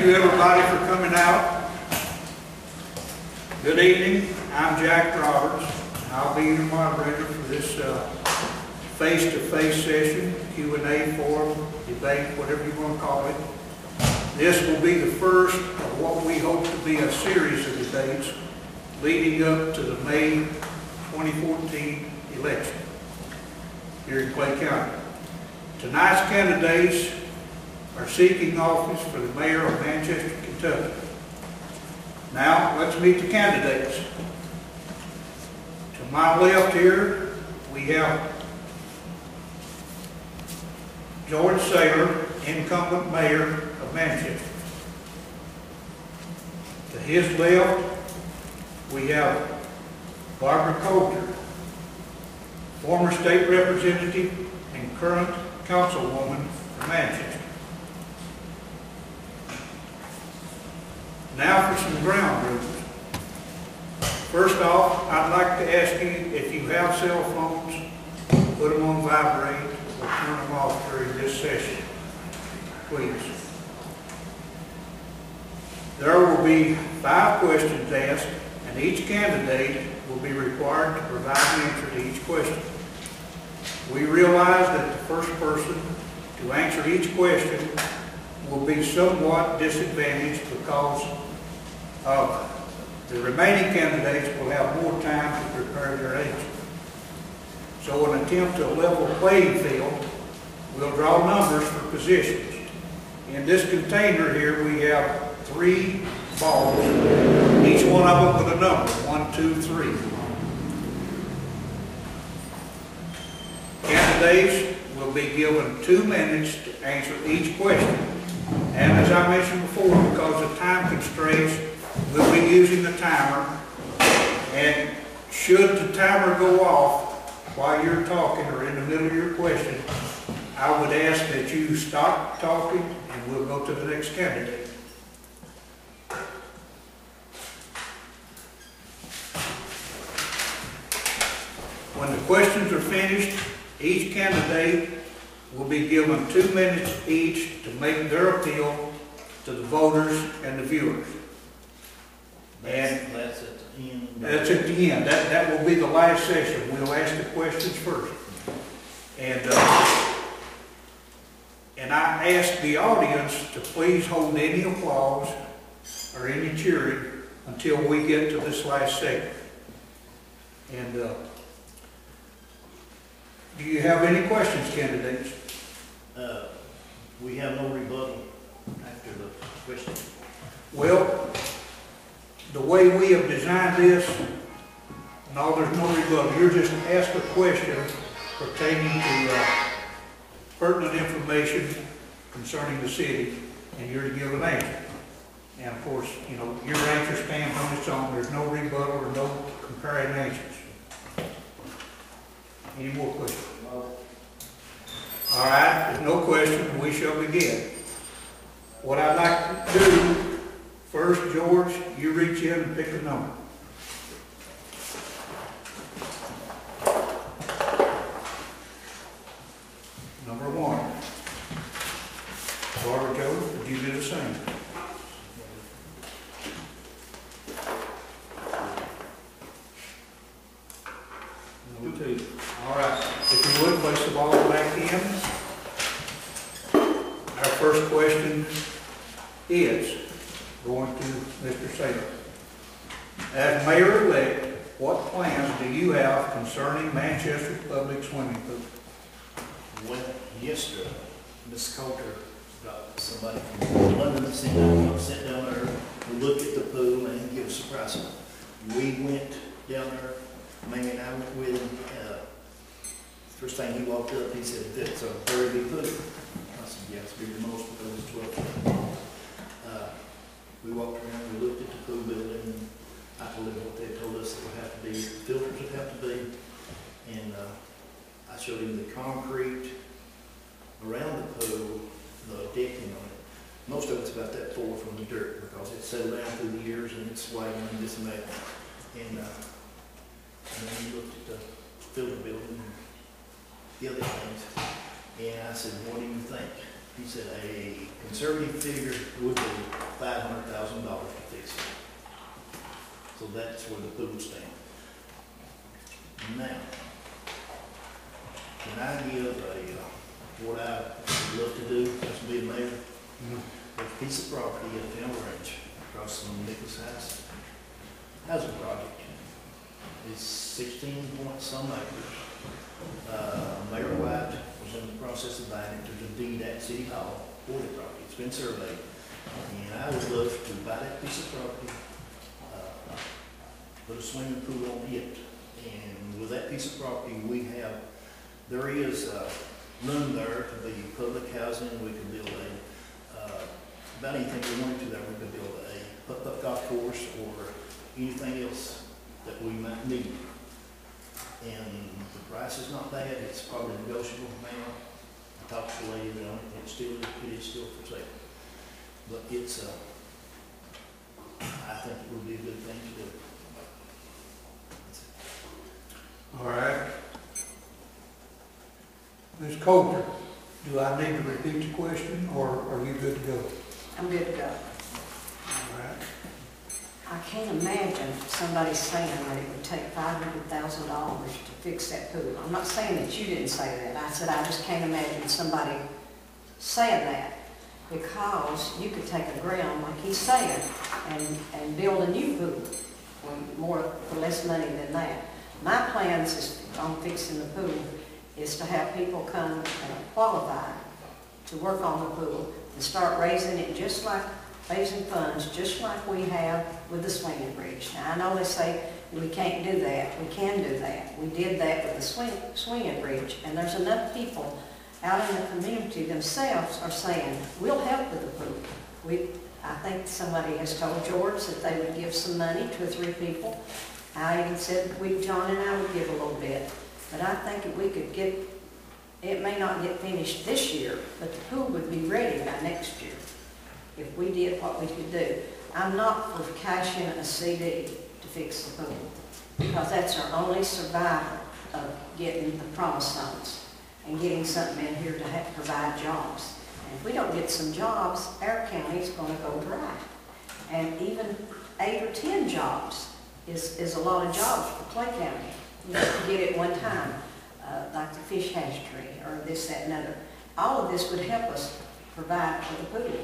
you everybody for coming out. Good evening. I'm Jack Roberts. I'll be your moderator for this face-to-face session, Q&A forum, debate, whatever you want to call it. This will be the first of what we hope to be a series of debates leading up to the May 2014 election here in Clay County. Tonight's candidates are seeking office for the mayor of Manchester, Kentucky. Now, let's meet the candidates. To my left here, we have George Saylor, incumbent mayor of Manchester. To his left, we have Barbara Coulter, former state representative and current councilwoman for Manchester. Now for some ground rules. First off, I'd like to ask you, if you have cell phones, put them on vibrate or turn them off during this session, please. There will be 5 questions asked, and each candidate will be required to provide an answer to each question. We realize that the first person to answer each question will be somewhat disadvantaged because the remaining candidates will have more time to prepare their answers. So in an attempt to level the playing field, we'll draw numbers for positions. In this container here, we have 3 balls, each one of them with a number, 1, 2, 3. Candidates will be given 2 minutes to answer each question. And as I mentioned before, because of time constraints, we'll be using the timer. And should the timer go off while you're talking or in the middle of your question, I would ask that you stop talking and we'll go to the next candidate. When the questions are finished, each candidate will be given 2 minutes each to make their appeal to the voters and the viewers. That's at the end. That's at the end. That will be the last session. We'll ask the questions first. And I ask the audience to please hold any applause or any cheering until we get to this last segment. And do you have any questions, candidates? We have no rebuttal after the question. Well, the way we have designed this, no, there's no rebuttal. You're just asked a question pertaining to pertinent information concerning the city, and you're to give an answer. And of course, you know, your answer stands on its own. There's no rebuttal or no comparing answers. Any more questions? No. All right, there's no question. We shall begin. What I'd like to do, first, George, you reach in and pick a number. Number 1. Barbara Joe, would you do the same? Number 2. All right. If you would, place the ball back in. Our first question is going to Mr. Saylor. As mayor-elect, what plans do you have concerning Manchester public swimming pool? Well, yesterday, Miss Coulter got somebody from London that sent down there to look at the pool and give us a price. We went down there, Mamie and I went with him. First thing he walked up, he said, "That's a very big pool." I said, "Yeah, it's bigger than most because it's 12 feet." We walked around, we looked at the pool building, and I told him what they told us it would have to be, filters would have to be, and I showed him the concrete around the pool, the decking on it. Most of it's about that 4 from the dirt because it's settled down through the years and it's widening and this and that. And then we looked at the filter building and the other things, and I said, "What do you think?" He said a conservative figure would be $500,000 to fix it. So that's where the pool stands. Now, can I give what I would love to do as being mayor? There's a piece of property at Elm Ranch across from Nichols House. Housing project. It's 16 point some acres. Mayoral was in the process of buying it. There's a deed at City Hall for the property. It's been surveyed. And I would love to buy that piece of property, put a swimming pool on it. And with that piece of property, there is room there to be public housing. We could build about anything we wanted to there. We could build a putt-putt golf course or anything else that we might need. And the price is not bad. It's probably negotiable now. I talked to the lady on it. It is still for sale. But it's, I think it would be a good thing to do. All right. Ms. Coulter, do I need to repeat the question, or are you good to go? I'm good to go. All right. I can't imagine somebody saying that it would take $500,000 to fix that pool. I'm not saying that you didn't say that. I said I just can't imagine somebody saying that, because you could take a ground, like he's saying, and build a new pool for less money than that. My plans is on fixing the pool is to have people come and qualify to work on the pool and start raising it raising funds just like we have with the swinging bridge. Now, I know they say we can't do that. We can do that. We did that with the swinging bridge, and there's enough people out in the community themselves are saying, we'll help with the pool. I think somebody has told George that they would give some money, 2 or 3 people. I even said John and I would give a little bit. But I think if we could it may not get finished this year, but the pool would be ready by next year if we did what we could do. I'm not for cashing a CD to fix the pool, because that's our only survival of getting the promise zones and getting something in here to provide jobs. And if we don't get some jobs, our county's going to go dry. And even 8 or 10 jobs is a lot of jobs for Clay County. You know, to get it one time, like the fish hatchery or this, that, and other. All of this would help us provide for the pool.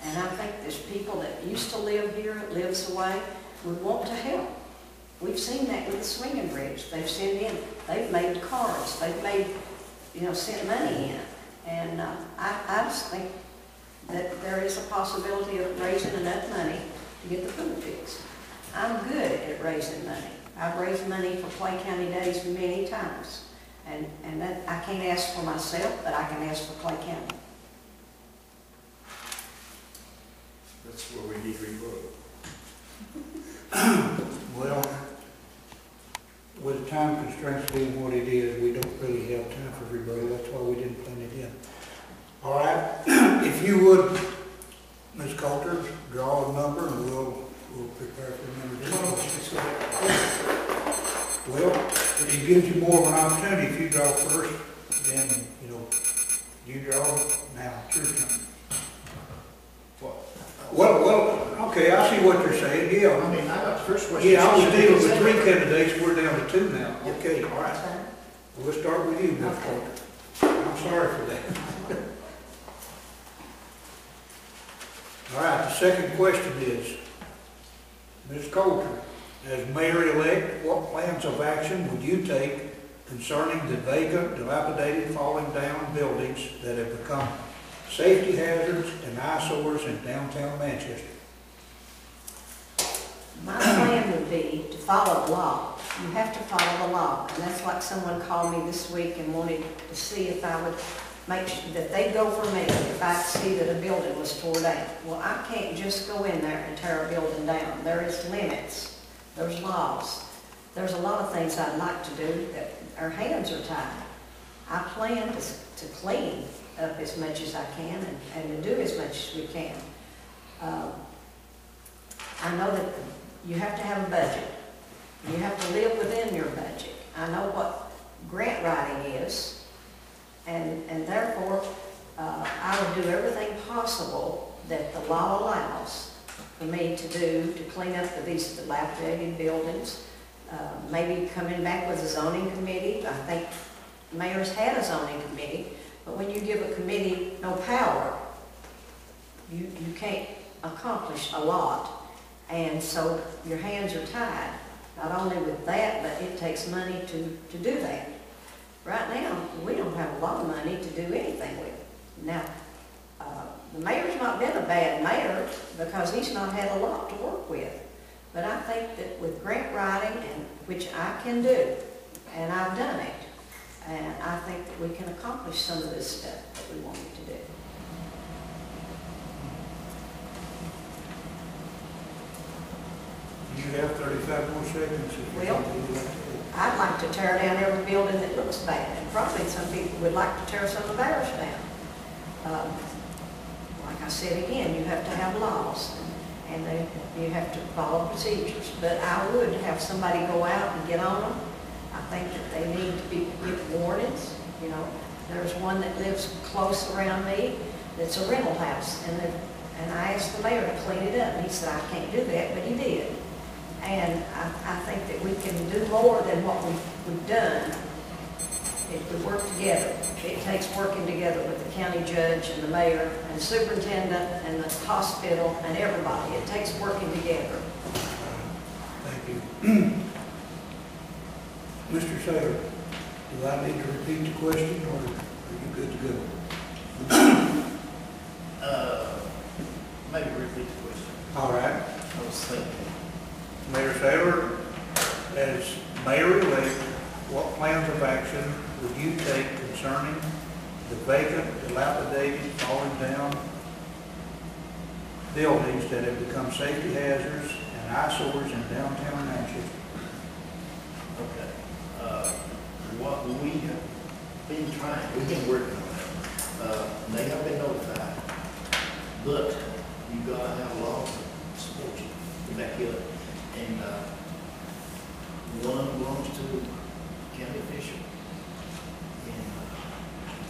And I think there's people that used to live here, lives away, would want to help. We've seen that with the swinging bridge. They've they've made cards, they've made, sent money in. And I just think that there is a possibility of raising enough money to get the pool fixed. I'm good at raising money. I've raised money for Clay County Days many times. And that, I can't ask for myself, but I can ask for Clay County. That's where we need revote. Well, with the time constraints being what it is, we don't really have time for everybody. That's why we didn't plan it in. All right. If you would, Ms. Coulter, draw a number and we'll prepare for a number. Well, it gives you more of an opportunity if you draw first, then, you draw now. It's your turn. Well, okay, I see what you're saying, yeah. I mean, I got the first question. Yeah, I was dealing with 3 candidates, we're down to 2 now. Okay, all right. We'll start with you, Ms. Coulter. I'm sorry for that. All right, the second question is, Ms. Coulter, as mayor-elect, what plans of action would you take concerning the vacant, dilapidated, falling down buildings that have become safety hazards and eyesores in downtown Manchester? My plan would be to follow the law. You have to follow the law. And that's like someone called me this week and wanted to see if I would make sure that they'd go for me if I see that a building was tore down. Well, I can't just go in there and tear a building down. There is limits. There's laws. There's a lot of things I'd like to do that our hands are tied. I plan to clean up as much as I can and to do as much as we can. I know that you have to have a budget. You have to live within your budget. I know what grant writing is, and therefore I would do everything possible that the law allows for me to do to clean up these dilapidated buildings. Maybe coming back with a zoning committee. I think the mayor's had a zoning committee, but when you give a committee no power, you can't accomplish a lot. And so your hands are tied, not only with that, but it takes money to do that. Right now, we don't have a lot of money to do anything with. Now, the mayor's not been a bad mayor because he's not had a lot to work with. But I think that with grant writing, and which I can do, and I've done it, and I think that we can accomplish some of this stuff that we wanted to do. You have 35 more seconds. If you Well, want to do that. I'd like to tear down every building that looks bad, and probably some people would like to tear some of ours down. Like I said again, you have to have laws, and you have to follow procedures. But I would have somebody go out and get on them. I think that they need to give warnings. You know, there's one that lives close around me that's a rental house, and I asked the mayor to clean it up, and he said, I can't do that, but he did. And I think that we can do more than what we've done if we work together. It takes working together with the county judge and the mayor and superintendent and the hospital and everybody. It takes working together. Thank you. Mr. Saylor, do I need to repeat the question, or are you good to go? Maybe repeat the question. All right. I was thinking. Mayor Saylor, as mayor-elect, what plans of action would you take concerning the vacant, dilapidated, falling down buildings that have become safety hazards and eyesores in downtown Manchester? Okay. What we have been trying, we've been working on that. They have been notified, but you gotta have laws to support you to back you up. And one belongs to county official, and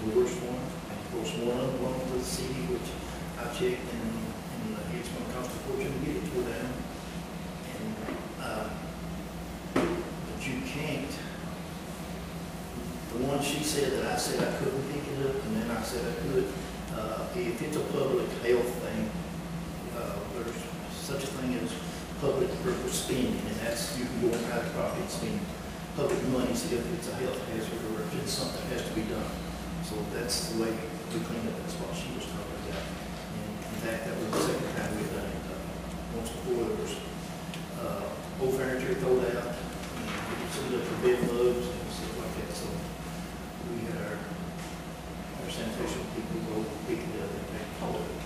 the worst one, and of course one of them belongs to the city, which I checked, and it's going to cost a fortune to get it to them. And but you can't. The one she said that I said I couldn't pick it up, and then I said I could. If it's a public health thing, there's such a thing as public purpose spending, and that's, you can go on private property and spend public money if it's a health hazard or if it's something that has to be done. So that's the way we clean up that spot she was talking about. And in fact, that was the second time we've done it. Once before there was old furniture thrown out, and it stood up for bed bugs and stuff like that. So we had our sanitation people go pick it up and take all of it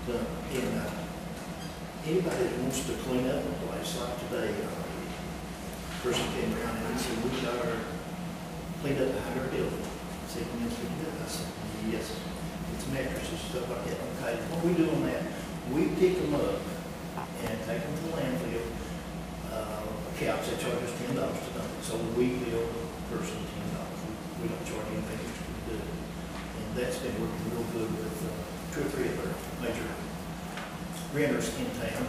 done. And anybody that wants to clean up a place like today, person came around and he said, we got our cleaned up behind our building. I said, can you pick it up? I said, yes. It's mattresses, stuff like that. Okay, what we do on that, we pick them up and take them to the landfill. A couch, they charge us $10 to dump it. So we bill the person $10. We don't charge anything extra to do it. And that's been working real good with 2 or 3 of our major renters in town,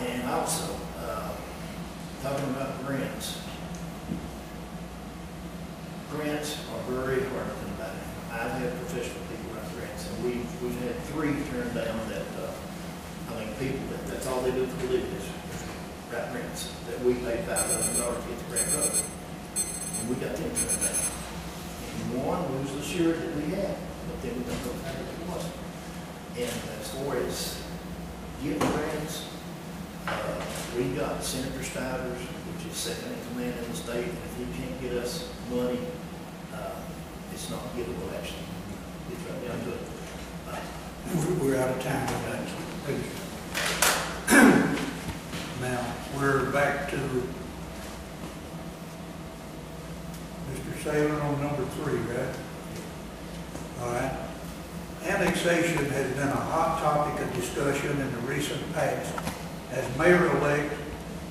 and also talking about grants. Grants are very hard to come by. I've had professional people write grants, and we've had 3 turned down that people that's all they do for a living is write grants that we paid $5,000 to get the grant going, and we got them turned down. And one was assured that we had, but then we don't know how it was. And as far as getting grants, we got Senator Stivers, which is second in command in the state. And if he can't get us money, it's not givable action. It's right down to it. We're out of time. Now, we're back to Mr. Saylor on number 3, right? All right. Annexation has been a hot topic of discussion in the recent past. As mayor-elect,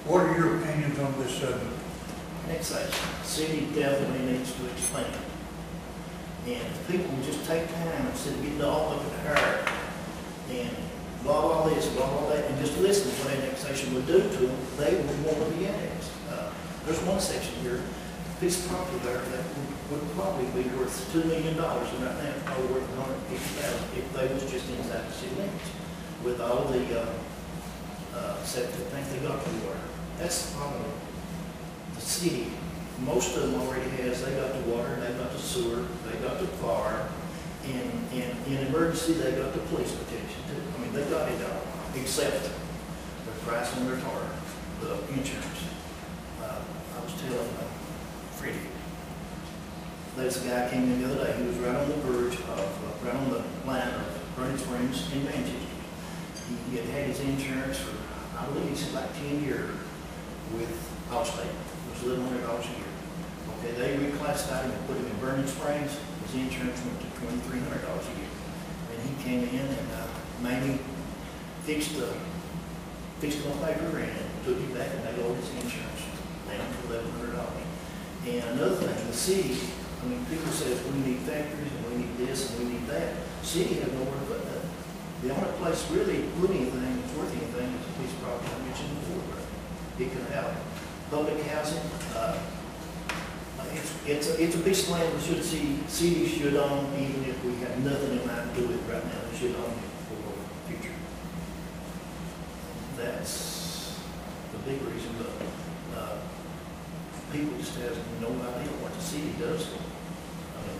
what are your opinions on this subject? Annexation. The city definitely needs to expand. And if people would just take time instead of getting all up in the hair and blah, blah, this, blah, blah, that, and just listen to what annexation would do to them, they would want to be annexed. There's one section here, a piece of property there that would probably be worth $2 million, and right now it's probably worth $150,000 if they was just inside the city limits with all the septic things they got to water. That's the problem. The city, most of them already has, they got the water, they got the sewer, they got the fire, and in emergency, they got the police protection too. I mean, they got it all, except the price on their tar, the insurance. I was telling Freddie, there's a guy came in the other day, he was right on the verge of, right on the line of Burning Springs in Manchester. He had had his insurance for, I believe he said like 10 years with Allstate. It was $1,100 a year. Okay, they reclassified him and put him in Burning Springs. His insurance went to $2,300 a year. And he came in and maybe fixed the paper and took him back and they lowered his insurance down to $1,100. And another thing, the city, I mean, people say we need factories and we need this and we need that. The city has nowhere to put that. The only place really put anything that's worth anything is a piece of property I mentioned before. It can have public housing. It's a piece of land we should see, cities should own, even if we have nothing in mind to do it right now. They should own it for the future. That's the big reason, but people just have no idea what the city does for them. I mean,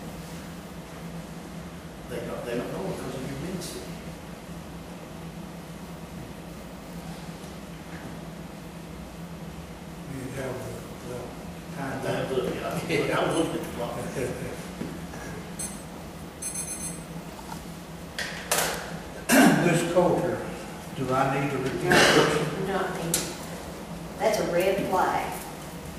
they don't know because of your being city. You have, time I was looking at the clock. Ms. Coulter, do I need to repeat the question? No, that's a red flag.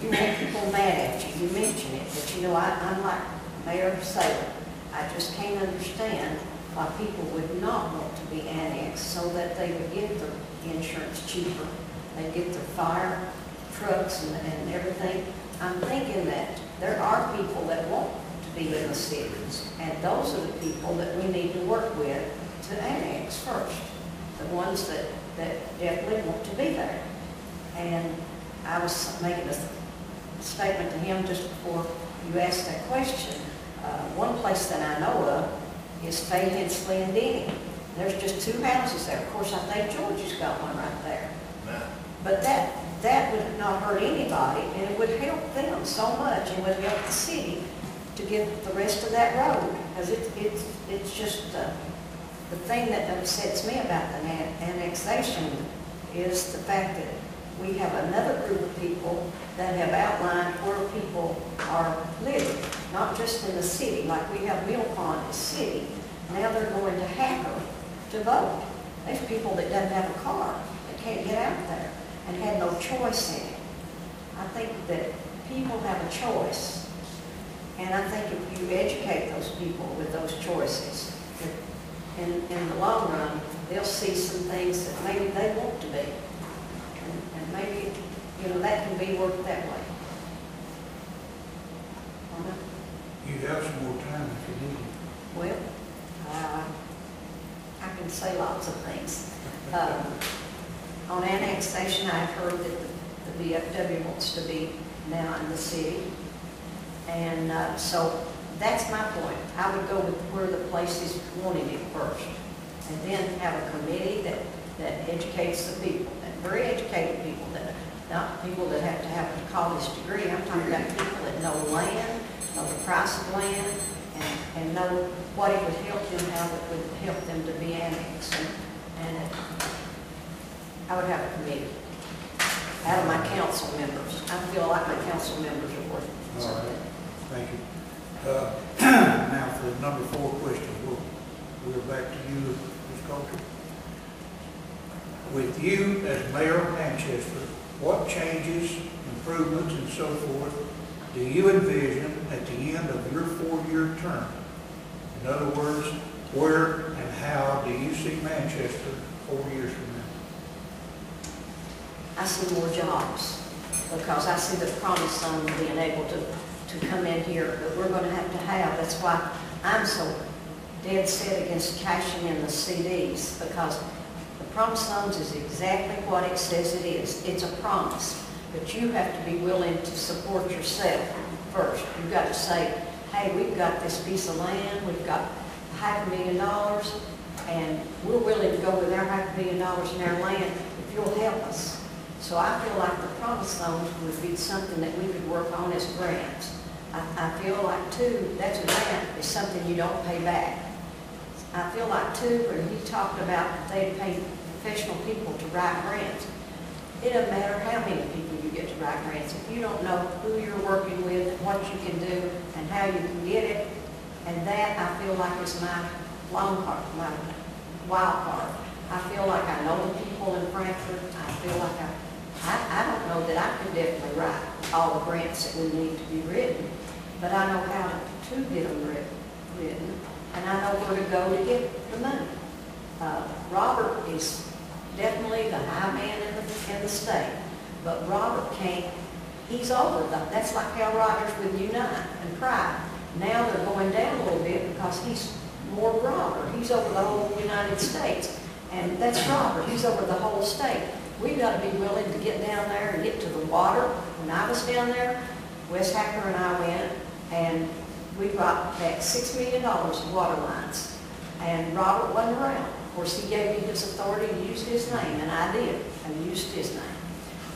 You make people mad at you, you mention it, but you know, I'm like Mayor Salem. I just can't understand why people would not want to be annexed so that they would get the insurance cheaper. They get their fire trucks and everything. I'm thinking that there are people that want to be in the cities, and those are the people that we need to work with to annex first. The ones that definitely want to be there. And I was making a statement to him just before you asked that question. One place that I know of is Fay Hensley and Denny. There's just 2 houses there. Of course, I think George's got one right there. But that would not hurt anybody, and it would help them so much, and would help the city to get the rest of that road. Because it's just the thing that upsets me about the annexation is the fact that we have another group of people that have outlined where people are living, not just in the city, like we have Mill Pond in the city. Now they're going to Hacker to vote. There's people that don't have a car, that can't get out there, and had no choice in it. I think that people have a choice, and I think if you educate those people with those choices, in the long run, they'll see some things that maybe they want to be. And maybe, you know, that can be worked that way. You have some more time if you need it. Well, I can say lots of things. On annexation, I've heard that the BFW wants to be now in the city. And so that's my point. I would go with where the places wanted it first. And then have a committee that educates the people, and very educated people, that not people that have to have a college degree. I'm talking about people that know land, know the price of land, and know what it would help them, how it would help them to be annexed. And I would have a committee out of my council members. I feel like my council members are worth something. All right, thank you. Now for the number 4 question, we're back to you, Ms. Coulter. With you as mayor of Manchester, what changes, improvements, and so forth do you envision at the end of your 4-year term? In other words, where and how do you see Manchester 4 years from now? I see more jobs, because I see the promise on being able to come in here that we're going to have. That's why I'm so dead set against cashing in the CDs because the promise loans is exactly what it says it is. It's a promise, but you have to be willing to support yourself first. You've got to say, hey, we've got this piece of land, we've got $500,000, and we're willing to go with our $500,000 in our land if you'll help us. So I feel like the promise loans would be something that we could work on as grants. I feel like, too, that's a grant, is something you don't pay back. I feel like, too, when he talked about they pay professional people to write grants, it doesn't matter how many people you get to write grants. If you don't know who you're working with, and what you can do, and how you can get it, and that, I feel like, is my long card, my wild card. I feel like I know the people in Frankfurt. I feel like I don't know that I could definitely write all the grants that we need to be written, but I know how to get them written, and I know where to go to get the money. Robert is definitely the high man in the state, but Robert can't, he's over that. That's like how Rogers with Unite and Pride. Now they're going down a little bit because he's more Robert. He's over the whole United States, and that's Robert. He's over the whole state. We've got to be willing to get down there and get to the water. When I was down there, Wes Hacker and I went, and we brought back $6 million of water lines. And Robert wasn't around. Of course, he gave me his authority to use his name, and I did, and used his name.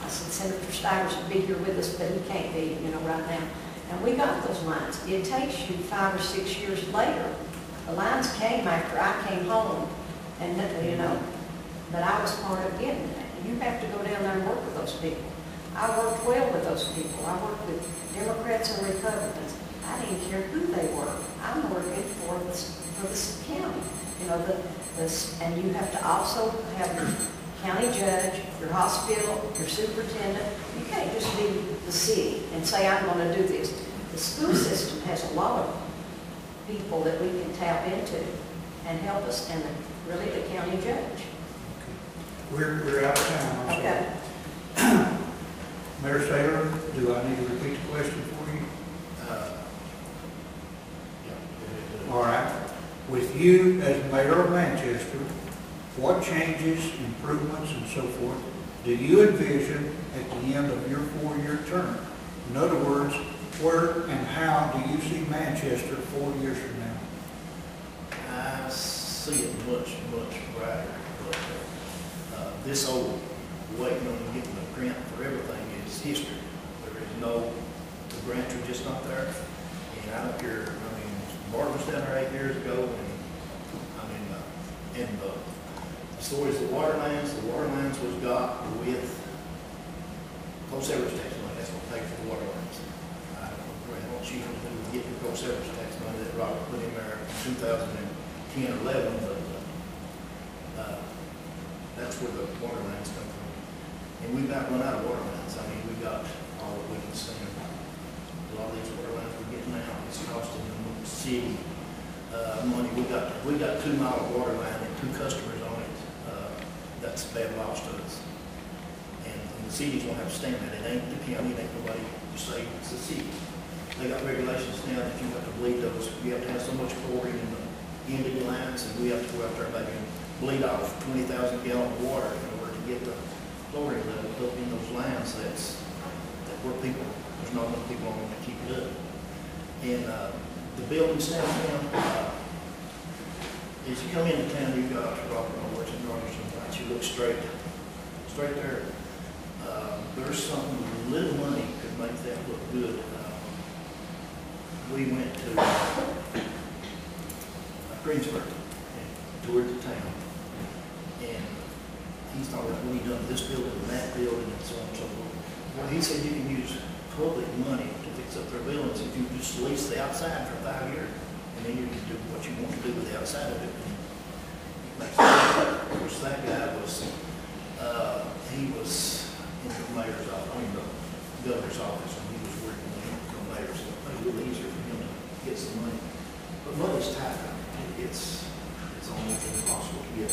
I said, Senator Stivers would be here with us, but he can't be, right now. And we got those lines. It takes you 5 or 6 years later. The lines came after I came home, and but I was part of getting that. You have to go down there and work with those people. I worked well with those people. I worked with Democrats and Republicans. I didn't care who they were. I'm working for this county. And you have to also have your county judge, your hospital, your superintendent. You can't just be the city and say, I'm going to do this. The school system has a lot of people that we can tap into and help us, and really the county judge. We're out of time. I'm sorry. Okay. Mayor Saylor, do I need to repeat the question for you? Yeah. All right. With you as mayor of Manchester, what changes, improvements, and so forth do you envision at the end of your 4-year term? In other words, where and how do you see Manchester 4 years from now? I see it much, much brighter. But, this old waiting on getting a grant for everything is history. There is no, the grants are just not there. And I don't care, Martin was down there 8 years ago, and the stories of the water lines was got with co-service tax money. That's what paid for the water lines. I don't know what she was doing to get the co-service tax money that Robert put in there in 2010 or 11, but that's where the water lines come from. And we've not run out of water lines. We got all that we can stand. A lot of these water lines we're getting now, it's costing the city money. We got 2 mile water line and 2 customers on it. That's a bad loss to us. And the cities won't have to stand that. It ain't the county, it ain't nobody to say it's the city. They got regulations now that you have to bleed those. You have to have so much chlorine in the end of your lines, and we have to go out there and maybe bleed off 20,000 gallons of water in order to get the chlorine level up in those lines. That's where there's not enough people on them to keep it up. And the buildings downtown, as you come into town, you've got Robert Morris and Rogerson. You look straight there. There's something, little money could make that look good. We went to Greensburg and toured the town, and he's talking about what he done this building and that building and so on and so forth. Well, he said you can use public money to fix up their buildings if you just lease the outside for 5 years, and then you can do what you want to do with the outside of it. Of course, that guy was, he was in the mayor's office, the governor's office, and he was working with the mayor, so it made it a little easier for him to get some money. But money's tight. It's almost impossible to get.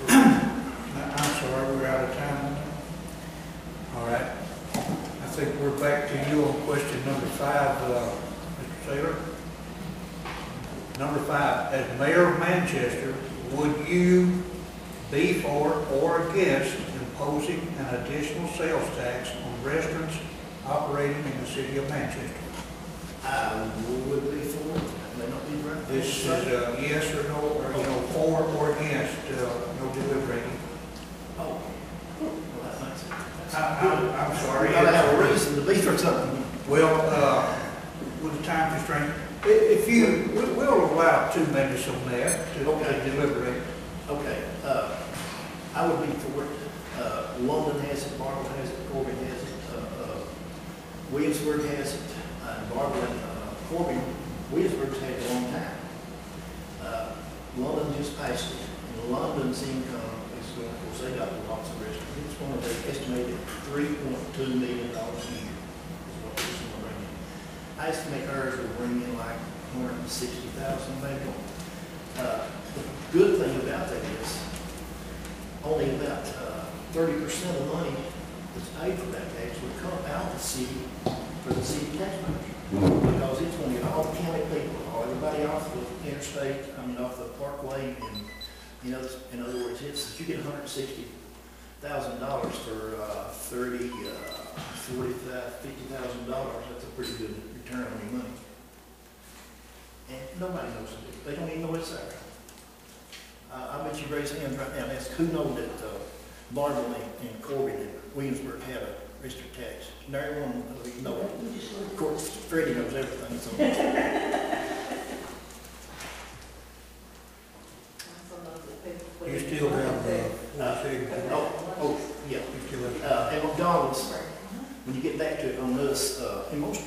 I'm sorry, we're out of time. All right. I think we're back to you on question number 5, Mr. Sailor. Number 5, as mayor of Manchester, would you be for or against imposing an additional sales tax on restaurants operating in the city of Manchester? I would be for it, may not be right. This is a yes or no, or, for or against, no deliberating. Oh, well, that makes sense. I'm sorry. You gotta have a reason to be for something. Well, with the time constraint, if you, we'll allow 2 minutes on that to deliberate. Okay, I would be for it. London has it, Mayoral has it, Corbin has it, Williamsburg has it, and Mayoral and Corbin, Williamsburg's had it a long time. London just passed it, and London's income is going, of course, they got lots of restaurants. It's one of the estimated $3.2 million a year is what this one bring in. I estimate ours will bring in like 160,000 maybe. The good thing about that is only about 30% of the money that's paid for that tax would come out of the city for the city taxpayers. Because it's going to get all the county people, all everybody off the interstate, off the parkway, and, in other words, you get $160,000 for $30,000, $40,000, $50,000. That's a pretty good return on your money. And nobody knows it. They don't even know it's there. I bet you raise hands right now and ask who knows that Mayoral and Corbin and Williamsburg have a registered tax. And everyone knows it. Of course, Freddie knows everything. So. You still have, yeah. You still have. And McDonald's, when you get back to it on us, in most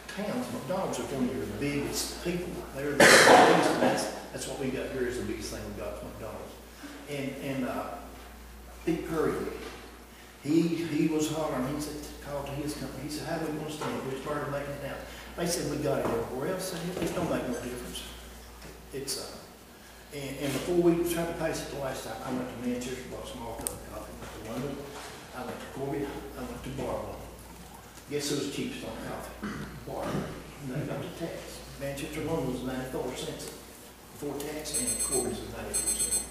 towns, McDonald's are one of your biggest people. They're the biggest, and that's what we got here is the biggest thing we got is McDonald's. And Big Curry, he was hollering, he said, called to his company, he said, how do we want to stand? We started making it now. They said, we got it everywhere else. I said, it don't make no difference. It's, and before we tried to pass it the last time, I went to Manchester, bought some all cup of coffee, went to London, I went to Corbin, I went to Mayoral. Guess who was cheapest on coffee? Mayoral. And they got the tax. Manchester, London was 94 cents before tax, and Corbin's was 94 cents.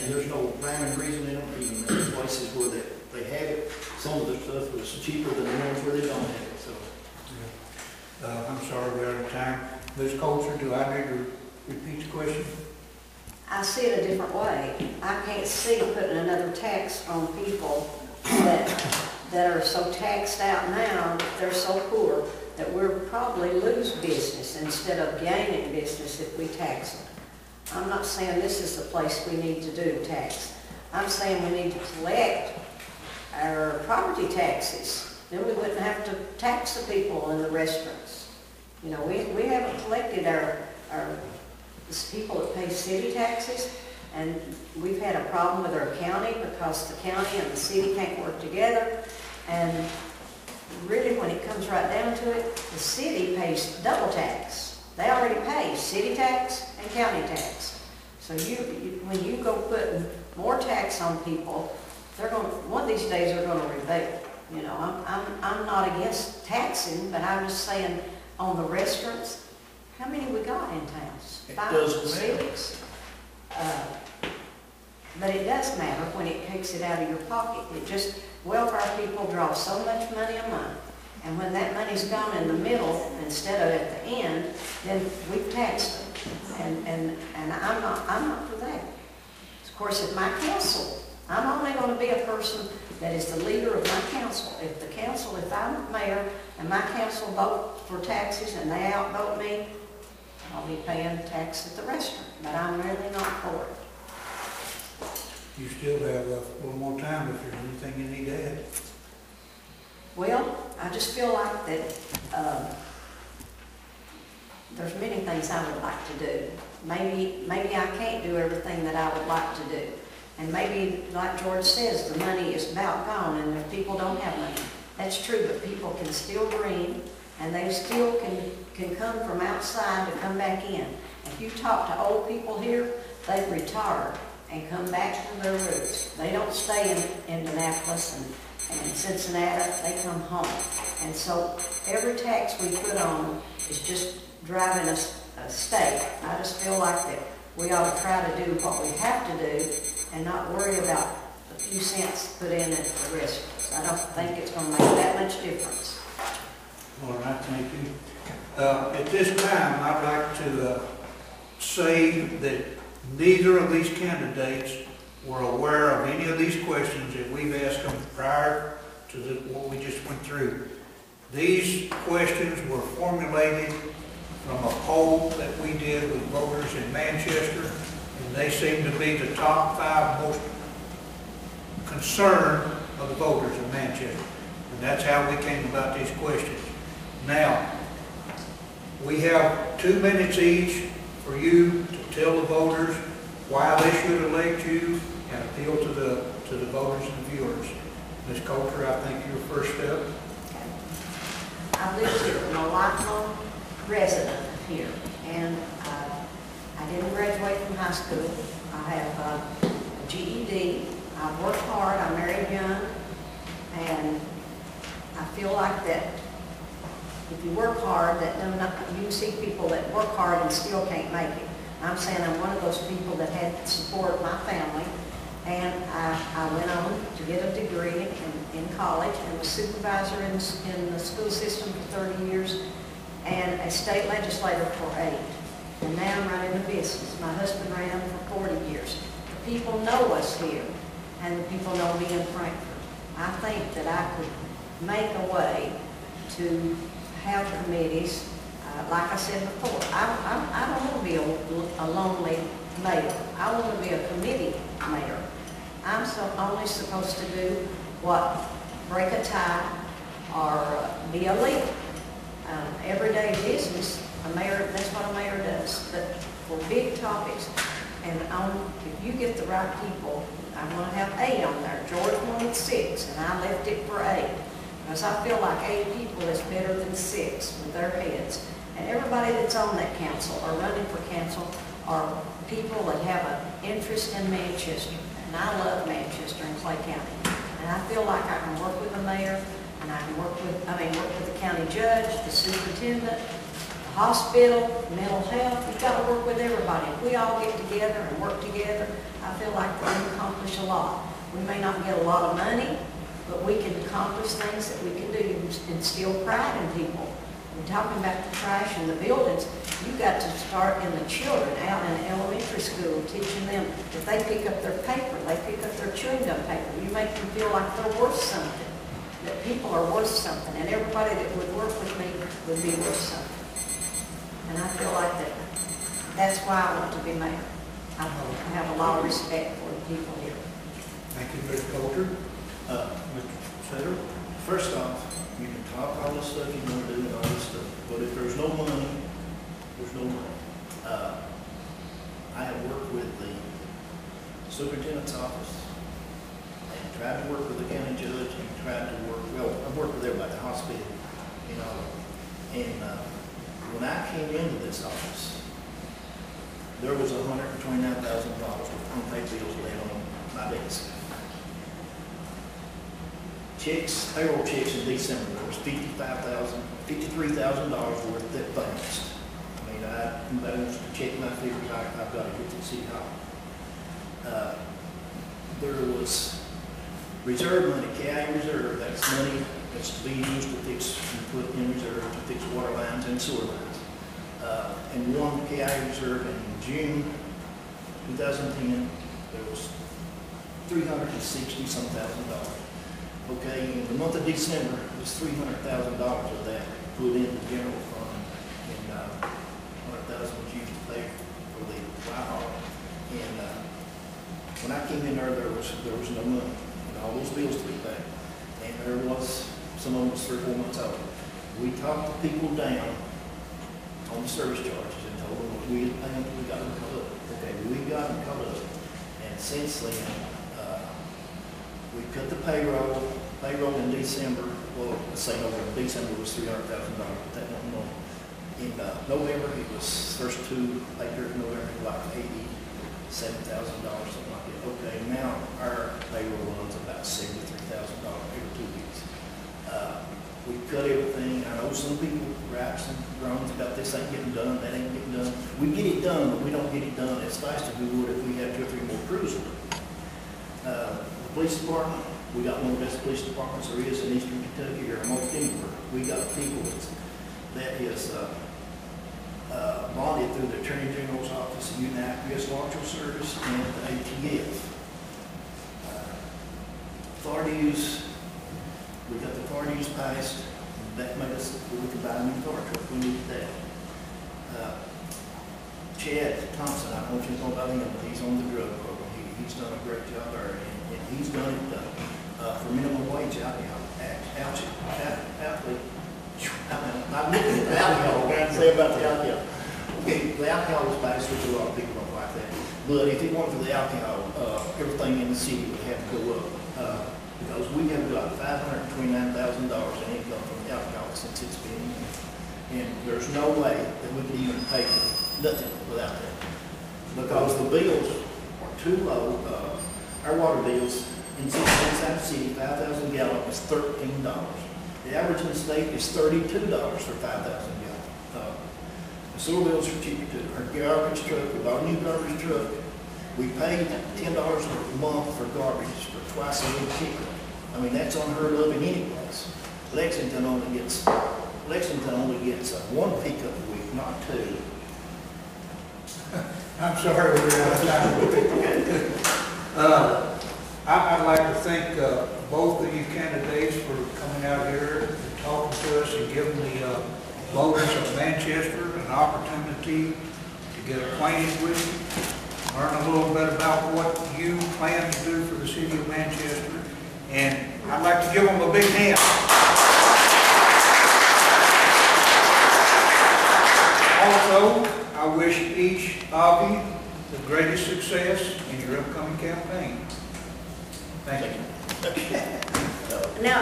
And there's no rhyme and reason in them, even in places where they have it. Some of the stuff was cheaper than the ones where they don't have it. So, I'm sorry, we're out of time. Ms. Coulter, do I need to repeat the question? I see it a different way. I can't see putting another tax on people that are so taxed out now, that they're so poor, that we'll probably lose business instead of gaining business if we tax them. I'm not saying this is the place we need to do tax. I'm saying we need to collect our property taxes. Then we wouldn't have to tax the people in the restaurants. We haven't collected our people that pay city taxes, and we've had a problem with our county because the county and the city can't work together. And really, when it comes right down to it, the city pays double tax. They already pay city tax and county tax. So when you go putting more tax on people, one of these days they're going to rebel. I'm not against taxing, but I'm just saying on the restaurants, how many we got in towns? 5, 6. But it does matter when it takes it out of your pocket. Welfare people draw so much money a month. And when that money's gone in the middle instead of at the end, then we've taxed them. And I'm not for that. Of course, if my council, I'm only going to be a person that is the leader of my council. If I'm mayor and my council vote for taxes and they outvote me, I'll be paying tax at the restaurant. But I'm really not for it. You still have a little more time if there's anything you need to add. Well, I just feel like that there's many things I would like to do. Maybe I can't do everything that I would like to do. And maybe, like George says, the money is about gone and if people don't have money. That's true, but people can still dream and they still can come from outside to come back in. If you talk to old people here, they retire and come back to their roots. They don't stay in Indianapolis and Cincinnati, they come home. And so every tax we put on them is just driving a stake. I just feel like that we ought to try to do what we have to do and not worry about a few cents put in at the rest of us. I don't think it's going to make that much difference. All right, thank you. At this time, I'd like to say that neither of these candidates were aware of any of these questions that we've asked them prior to what we just went through. These questions were formulated from a poll that we did with voters in Manchester, and they seem to be the top 5 most concerned of the voters in Manchester. And that's how we came about these questions. Now, we have 2 minutes each for you to tell the voters why they should elect you and appeal to the voters and viewers. Ms. Coulter, I think you're first up. Okay. I've lived here. I'm a lifelong resident of here, and I didn't graduate from high school. I have a GED. I've worked hard. I married young, and I feel like that if you work hard, you can see people that work hard and still can't make it. I'm saying I'm one of those people that had the support of my family, and I went on to get a degree in college and was supervisor in the school system for 30 years and a state legislator for 8. And now I'm running a business. My husband ran for 40 years. The people know us here, and the people know me in Frankfurt. I think that I could make a way to have committees. Like I said before, I don't want to be a lonely mayor. I want to be a committee mayor. I'm only supposed to do what, break a tie or be a leader. Everyday business, that's what a mayor does. But for big topics, and if you get the right people, I'm going to have 8 on there. George wanted 6, and I left it for 8. Because I feel like 8 people is better than 6 with their heads. And everybody that's on that council or running for council are people that have an interest in Manchester. And I love Manchester and Clay County. And I feel like I can work with the mayor, and I can work with the county judge, the superintendent, the hospital, mental health. You've got to work with everybody. If we all get together and work together, I feel like we can accomplish a lot. We may not get a lot of money, but we can accomplish things that we can do and instill pride in people. We're talking about the trash and the buildings. You've got to start in the children out in elementary school, teaching them if they pick up their paper, they pick up their chewing gum paper. You make them feel like they're worth something, that people are worth something, and everybody that would work with me would be worth something. And I feel like that's why I want to be mayor. I have a lot of respect for the people here. Thank you, Ms. Coulter. Mr. Sutter? First off, you can talk all this stuff you want to do and all this stuff, but if there's no money, there's no money. I have worked with the superintendent's office and tried to work with the county judge and tried to work, I've worked with everybody, the hospital, you know. And when I came into this office, there was $129,000 of unpaid bills laid on my desk. Payroll checks in December, there was $53,000 worth that bounced. I mean, anybody wants to check my figures, I've got to get to City Hall. There was reserve money, KI reserve, that's money that's to be used to fix, and put in reserve to fix water lines and sewer lines. And one KI reserve in June 2010, there was $360,000. Okay, in the month of December, it was $300,000 of that put in the general fund, and $100,000 was used to pay for the Whitehall. And when I came in there was no money, and all those bills to be paid, and there was some of them was 3 or 4 months old. We talked the people down on the service charges and told them what we had paid, we got them cut up. Okay, we got them cut up, and since then. We cut the payroll in December, well, let's say November, December was $300,000, but that wasn't normal. In November, it was first 2 pay period in November, like $87,000, something like that. Okay, now our payroll runs about $73,000 every 2 weeks. We cut everything. I know some people raps and groans about this ain't getting done, that ain't getting done. We get it done, but we don't get it done as fast as we would if we had 2 or 3 more crews. The police department, we got one of the best police departments there is in Eastern Kentucky or almost anywhere. We got people that is bonded through the Attorney General's office, the Unedited U.S. Marshal Service, and the ATF. Far dues, we got the far dues passed. That made us, we could buy a new fire truck. We needed that. Chad Thompson, I don't know if you know about him, but he's on the drug program. He's done a great job there, and he's done it for minimum wage out here. I'm looking at the alcohol, what I say about the alcohol. Okay, the alcohol was passed, which a lot of people don't like that. But if it weren't for the alcohol, everything in the city would have to go up. Because we have got $529,000 in income from the alcohol since it's been in. And there's no way that we could even pay for nothing without that. Because the bills are too low. Our water bills inside the city, 5,000 gallons is $13. The average in the state is $32 for 5,000 gallons. The sewer bills are cheaper too. Our garbage truck, we bought a new garbage truck. We paid $10 a month for garbage for twice a week pickup. I mean, that's unheard of in any place. Lexington only gets 1 pickup a week, not 2. I'm sorry, we're out of time. I'd like to thank both of you candidates for coming out here and talking to us and giving the voters of Manchester an opportunity to get acquainted with you, learn a little bit about what you plan to do for the city of Manchester, and I'd like to give them a big hand. Also, I wish each of you the greatest success in your upcoming campaign. Thank you. Now,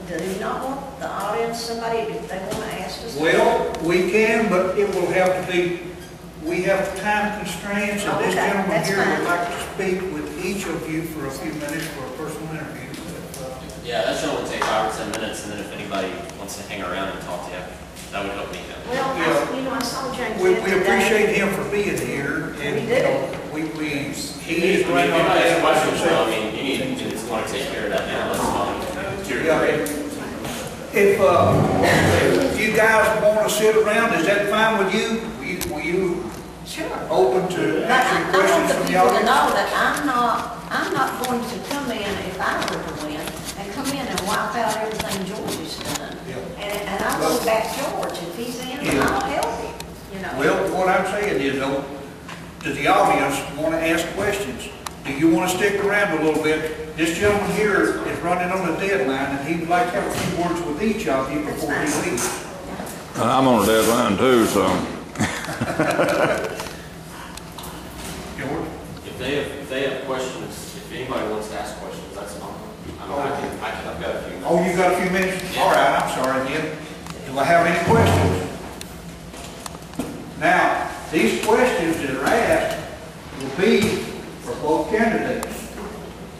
do you not want the audience, somebody, if they want to ask us? Well, we can, but it will have to be, we have time constraints, and this gentleman here would like to speak with each of you for a few minutes for a personal interview. Yeah, that should only take 5 or 10 minutes, and then if anybody wants to hang around and talk to you, that would help me out. Well, Yeah. I saw James. We appreciate him for being here, and he is right on If questions, that. I mean, you just want to take care of that now, that's fine. If you guys want to sit around, is that fine with you? Will you Sure. open to answering I questions want the from the people to audience? know that I'm not going to come in, if I were to win, and come in and wipe out everything George has done. Yeah. And I will back George, if he's in, Yeah. I'll help him, you know. Well, what I'm saying is, though, does the audience want to ask questions? Do you want to stick around a little bit? This gentleman here is running on a deadline, and he would like to have a few words with each of you before he leaves. I'm on a deadline too, so. George? If they have questions, if anybody wants to ask questions, that's fine. I've got a few. Oh, you got a few minutes? Yeah. All right, I'm sorry, then. Do I have any questions? Now, these questions that are asked will be for both candidates.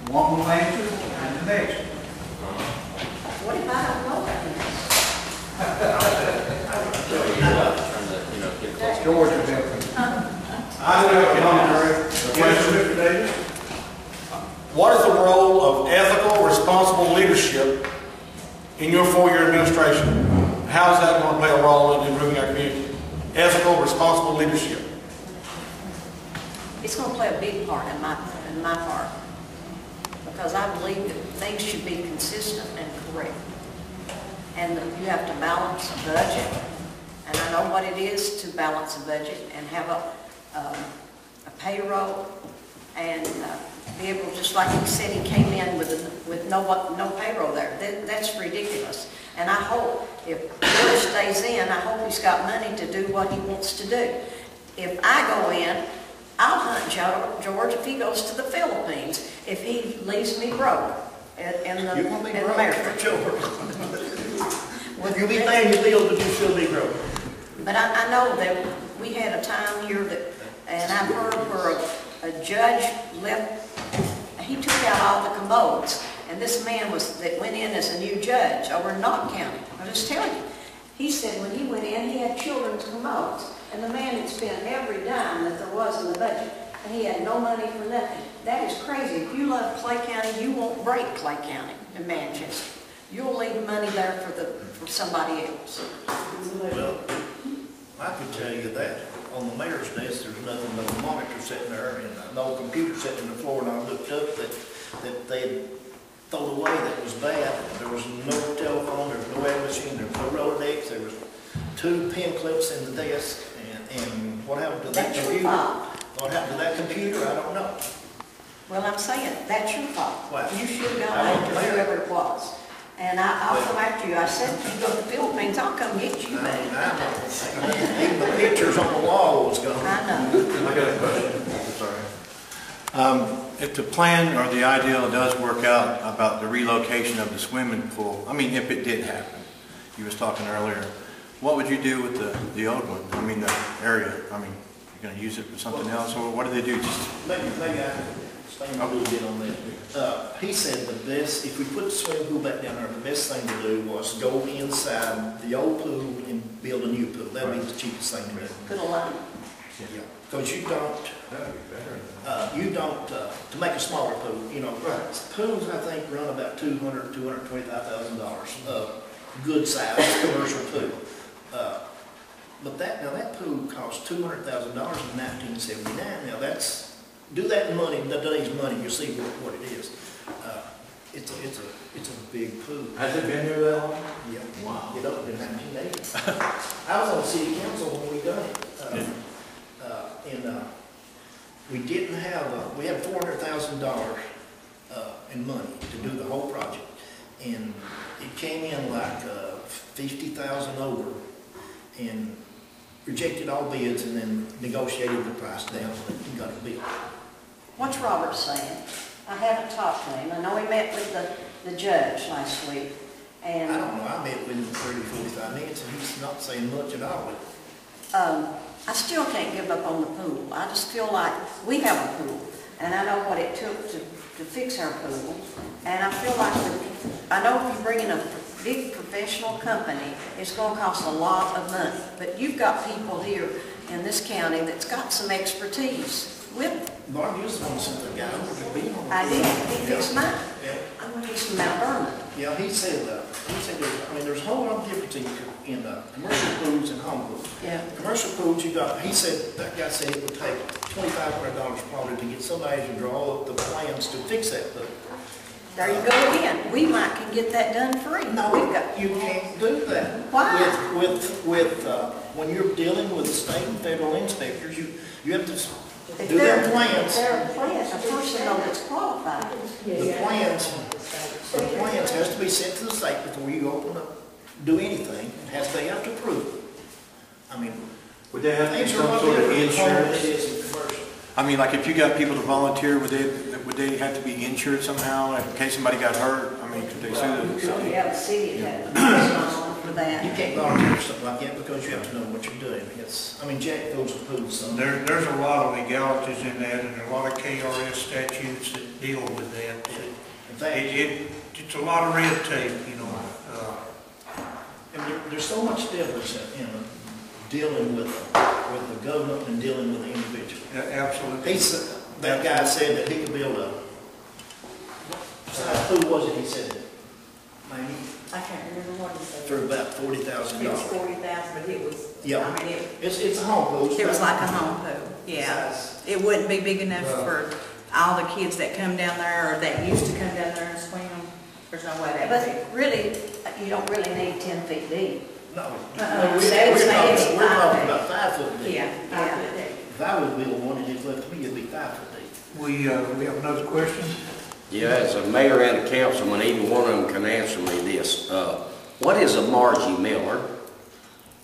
One will answer and the next. What if I don't know that? Get close. George will help me. I do have a comment. Yes, Mr. Davis? What is the role of ethical, responsible leadership in your 4-year administration? How is that going to play a role in improving our community? Ethical, responsible leadership. It's going to play a big part in my part, because I believe that things should be consistent and correct. And that you have to balance a budget, and I know what it is to balance a budget and have a payroll, and be able, just like he said, he came in with no payroll there. That's ridiculous. And I hope, if George stays in, I hope he's got money to do what he wants to do. If I go in, I'll hunt George if he goes to the Philippines, if he leaves me broke in the You won't be broke, America. George. You'll be paying your bills, but you'll still be broke. But I know that we had a time here that, and I've heard where a judge left, he took out all the commodes, And this man that went in as a new judge over in Knott County, I'm just telling you. He said when he went in, he had children's commodes. And the man had spent every dime that there was in the budget. And he had no money for nothing. That is crazy. If you love Clay County, you won't break Clay County in Manchester. You'll leave money there for somebody else. Well, I can tell you that on the mayor's desk, there's nothing but a monitor sitting there and an old computer sitting on the floor, and I looked up that they had thrown away that was bad. There was no telephone, there was no air machine, there was no Rolodex, there was 2 pen clips in the desk, and what happened to that That's your computer? fault. What happened to that computer? I don't know. Well, I'm saying, that's your fault. What? You should have gone I want after the mayor. whoever it was. And I'll come after you. I said, if you go to the Philippines, I'll come get you, baby. Even the pictures on the wall was gone. I know. I got a question. Sorry. If the plan or the ideal does work out about the relocation of the swimming pool, I mean, if it did happen, you was talking earlier, what would you do with the old one? I mean, the area. I mean, you're going to use it for something else, or what do they do? Just Maybe I can explain a little bit on that. He said the best, if we put the swimming pool back down there, the best thing to do was go inside the old pool and build a new pool. That'd be the cheapest thing to do. Put a line. Yeah, because you don't, to make a smaller pool, you know, pools I think run about $225,000, good size commercial pool. But that pool cost $200,000 in 1979. Now do that in money, today's money, you'll see what it is. It's a big pool. has it been here that long? Yeah. Wow. It opened in 1980. I was on the city council when we done it. And we didn't have, we had $400,000 in money to do the whole project. And it came in like 50,000 over and rejected all bids and then negotiated the price down and got it built. What's Robert saying? I haven't talked to him. I know he met with the judge last week. And I don't know, I met with him for 30, 45 minutes and he's not saying much at all. I still can't give up on the pool. I just feel like we have a pool, and I know what it took to fix our pool. And I feel like, I know if you bring in a big professional company, it's going to cost a lot of money. But you've got people here in this county that's got some expertise with it. Barb, you was the one that sent the guy over to be on. I did. He fixed mine. Yeah. I'm going to fix Mount Vernon. Yeah, he said there's a whole lot of difference in commercial pools and home pools. Yeah. Commercial pools, that guy said it would take $2,500 probably to get somebody to draw up the plans to fix that pool. There you go again. We might can get that done free. No, We've got. you can't do that. Why? When you're dealing with state and federal inspectors, you have to If do they're- their plans. They're plans, a person that's qualified. The plans has to be sent to the state before you open up, do anything. They have to approve it. I mean, Would they have to things do are a some lot sort of different in home than insurance? it is in commercial. I mean, like if you got people to volunteer, would they have to be insured somehow in case somebody got hurt? I mean, could they sue the city? Yeah, the city had a person for that. You can't volunteer for something like that because you have to know what you're doing. Jack goes to pool some. There's a lot of legalities in that, and there are a lot of KRS statutes that deal with that. In fact, It's a lot of red tape, you know. and there's so much difference in dealing with the government and dealing with the individual. Absolutely. That guy said that he could build who was it he said? Maybe I can't remember what he said. for about $40,000. It was 40,000, but it was, Yeah. I mean, It's a home pool. it was like a home pool, yeah. It wouldn't be big enough for all the kids that come down there or that used to come down there and swim. There's no way that would be. But really, you don't really need 10 feet deep. No, Say it's maybe we're talking 5 about 5 foot deep. Yeah. If I would build one and it left me, it'd be 5 foot deep. We have another question? Yeah, as a mayor and a councilman, either one of them can answer me this. What is a Margie Miller?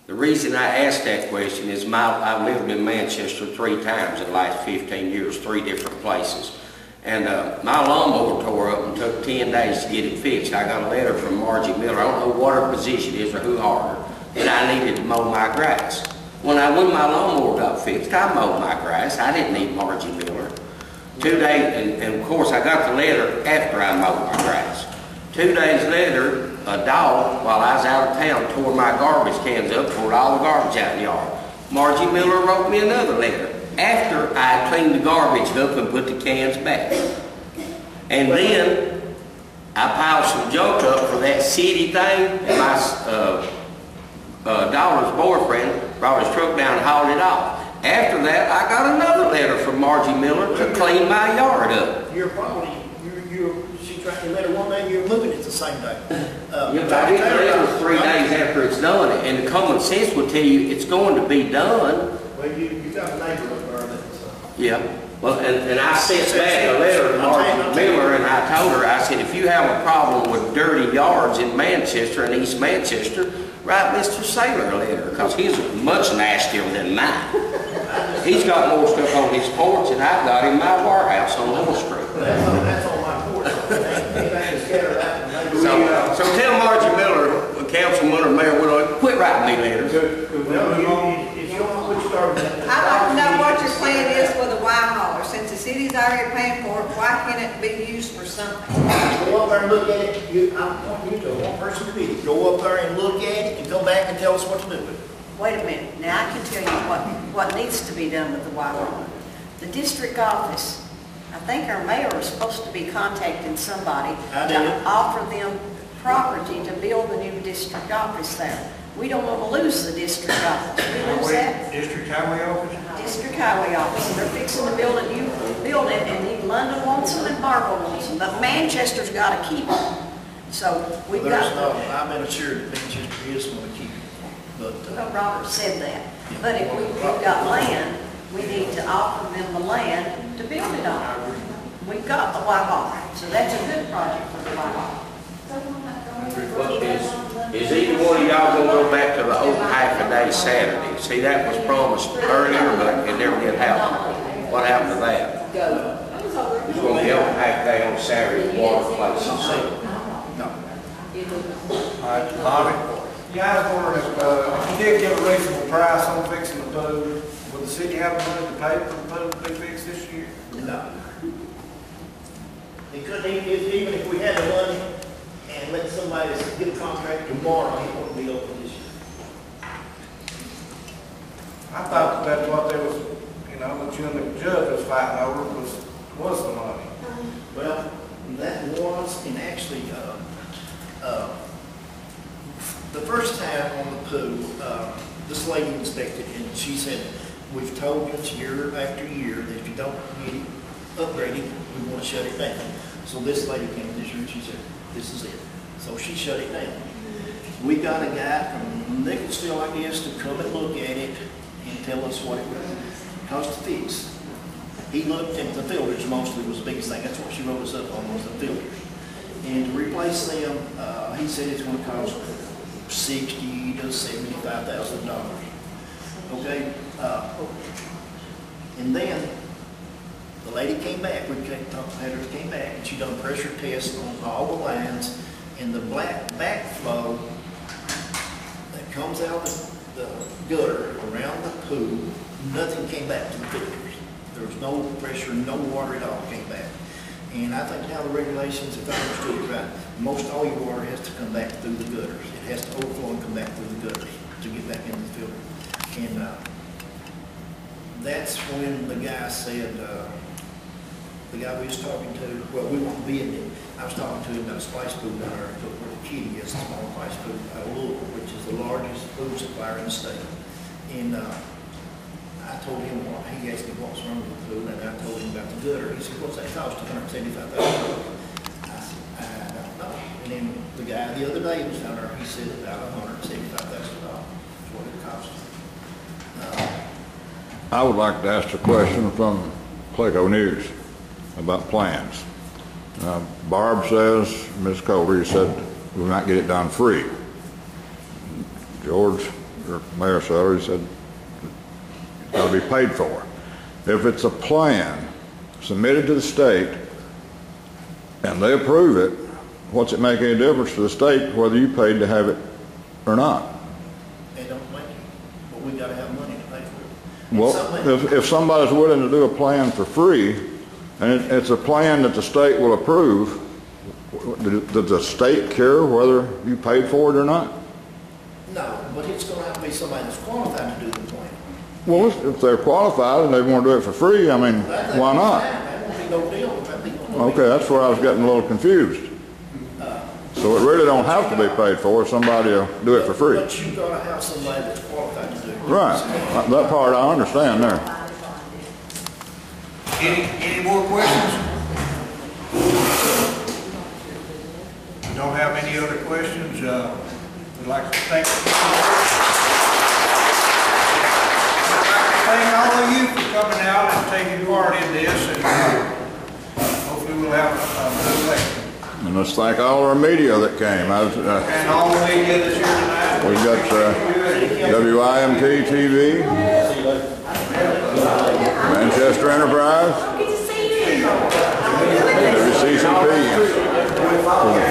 The reason I asked that question is I lived in Manchester 3 times in the last 15 years, 3 different places. And my lawnmower tore up and took 10 days to get it fixed. I got a letter from Margie Miller. I don't know what her position is or who hired her, but I needed to mow my grass. When my lawnmower got fixed, I mowed my grass. I didn't need Margie Miller. 2 days, and of course I got the letter after I mowed my grass. 2 days later, a dog, while I was out of town, tore my garbage cans up, poured all the garbage out in the yard. Margie Miller wrote me another letter after I had cleaned the garbage up and put the cans back. And then I piled some junk up for that city thing, and my daughter's boyfriend brought his truck down and hauled it off. After that, I got another letter from Margie Miller to clean my yard up. Your property, she tried to let her one day, you're moving it the same day. Yeah, but I didn't tell it 3 days after it's done, and the common sense would tell you it's going to be done. Well, you got a neighbor up there that, Yeah. Well, and I sent back a letter to Margie Miller, and I told her, I said, if you have a problem with dirty yards in Manchester and East Manchester, write Mr. Saylor a letter, because he's much nastier than mine. He's got more stuff on his porch than I've got in my warehouse on Little Street. that's on my porch. Anything to scare that. So tell Margie Miller, councilman or mayor, quit writing me letters. Well, if you don't know what you started at. I'd like to know what your plan is for the Y hauler. Since the city's already paying for it, why can't it be used for something? Go up there and look at it. I want you to, one person to be, go up there and look at it and come back and tell us what to do with it. Wait a minute, now I can tell you what needs to be done with the Y-hauler. The district office, I think our mayor is supposed to be contacting somebody to offer them property to build a new district office there. We don't want to lose the district office. We lose that. District highway office? District highway office, and they're fixing to build a new building, and London wants them and Barber wants them, but Manchester's got to keep them. So we've got. I've been assured that Manchester is going to keep it. But, well, Robert said that. But if we've got land, we need to offer them the land to build it on. We've got the Y-hauler, so that's a good project for the Y-hauler. Is either one of y'all gonna go back to the open half-a-day Saturday? See, that was promised earlier, but it never did happen. What happened to that? It's gonna be open half-day on Saturday at Water Place. All right, Bobby? Yeah, I was wondering if you did give a reasonable price on fixing the pool. Would the city have the money to pay for the pool to be fixed this year? no. It couldn't, even if we had the money and let somebody get a contract tomorrow, it wouldn't be open this year. I thought that's what there was, you know, that you and the judge was fighting over was the money. Well, that was, and actually, the first time on the pool, this lady inspected and she said, we've told you year after year that if you don't get it upgraded, we want to shut it down. So this lady came this year and she said, this is it. So she shut it down. We got a guy from Nicholasville, I guess, to come and look at it and tell us what it would cost to fix. He looked at the filters mostly was the biggest thing. That's what she wrote us up on, was the filters. And to replace them, he said it's going to cost $60,000 to $75,000. Okay, and then the lady came back. We had her came back, and she done pressure tests on all the lines, and the black backflow that comes out of the gutter around the pool, nothing came back to the filters. There was no pressure, no water at all came back. And I think now the regulations, if I understood it right, most all your water has to come back through the gutters. It has to overflow and come back through the gutters to get back into the filter. And that's when the guy said, the guy we was talking to, well, we won't be in it. I was talking to him about a spice pool down there where the kitty is, a small spice pool out of Louisville, which is the largest food supplier in the state. And I told him what, he asked me what's wrong with the pool, and I told him about the gutter. He said, what's that cost? $175,000. I said, I don't know. And then the guy the other day was down there, he said about $175,000 is what it cost. I would like to ask a question from Clayco News about plans. Barb says, Ms. Colder, you said we might get it done free. George, or Mayor Sutter, he said it's got to be paid for. If it's a plan submitted to the state and they approve it, what's it make any difference to the state whether you paid to have it or not? They don't make it, but we got to have money to pay for it. Well, if somebody's willing to do a plan for free, and it's a plan that the state will approve, Does the state care whether you paid for it or not? No, but it's gonna have to be somebody that's qualified to do the plan. Well, if they're qualified and they want to do it for free, I mean, why not? That won't be no deal, that'd be no deal. Okay, that's where I was getting a little confused. So it really don't have to be paid for, somebody will do it for free. But you gotta have somebody that's qualified to do it. Right, that part I understand there. Any more questions? We don't have any other questions. We'd like to thank all of you for coming out and taking part in this, and hopefully we'll have a good election. And let's thank all our media that came. And all the media that's here tonight. We got WIMT TV, Manchester Enterprise, WCCP, for the